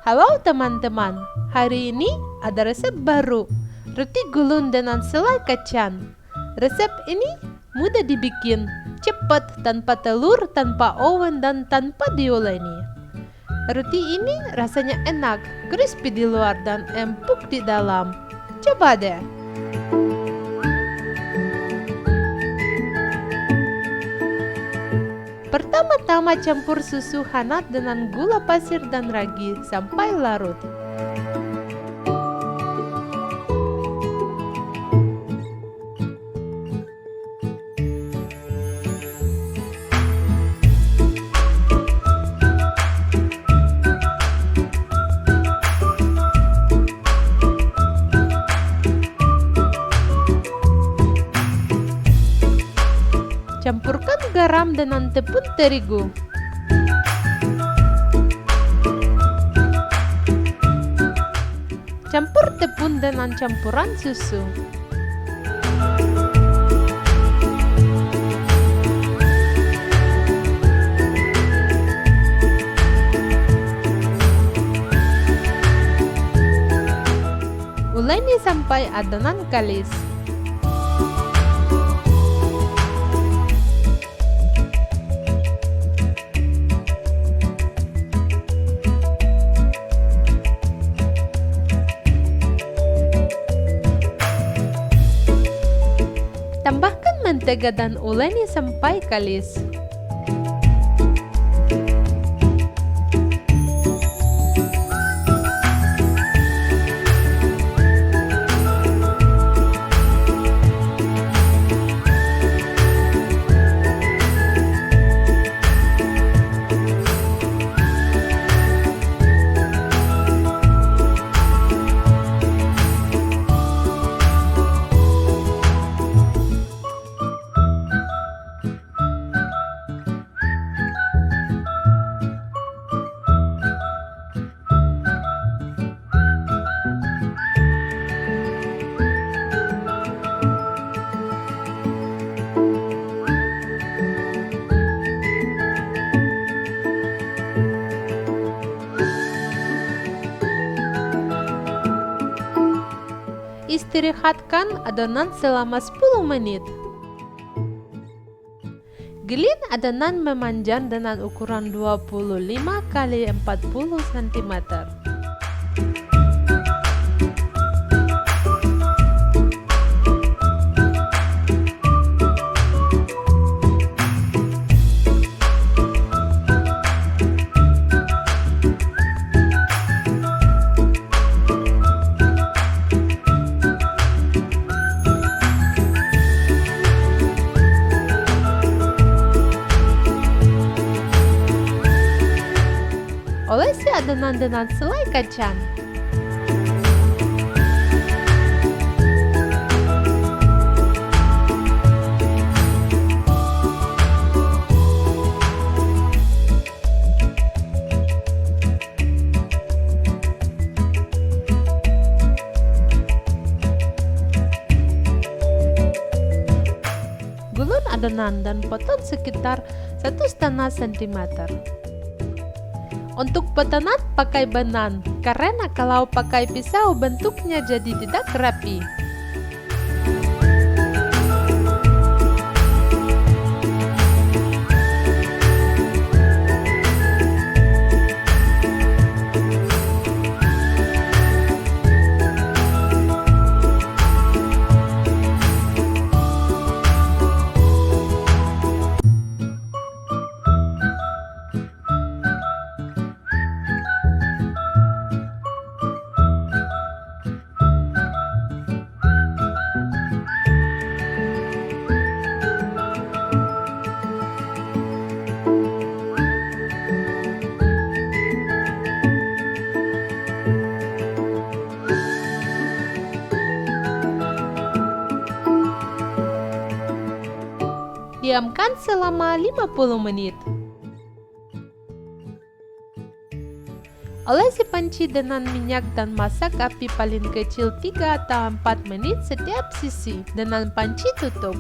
Halo teman-teman, hari ini ada resep baru, roti gulung dengan selai kacang. Resep ini mudah dibikin, cepat, tanpa telur, tanpa oven, dan tanpa diuleni. Roti ini rasanya enak, crispy di luar dan empuk di dalam. Coba deh! Pertama-tama campur susu hangat dengan gula pasir dan ragi sampai larut. Campurkan garam dengan tepung terigu. Campur tepung dengan campuran susu. Uleni sampai adonan kalis. Tambahkan mentega dan uleni sampai kalis. Istirahatkan adonan selama 10 menit. Giling adonan memanjang dengan ukuran 25 x 40 cm. Olesi adonan dengan selai kacang. Gulung adonan dan potong sekitar 1,5 cm. Untuk potongan pakai benang, karena kalau pakai pisau bentuknya jadi tidak rapi. Diamkan selama 50 menit. Olesi panci dengan minyak dan masak api paling kecil 3 atau 4 menit setiap sisi dengan panci tutup.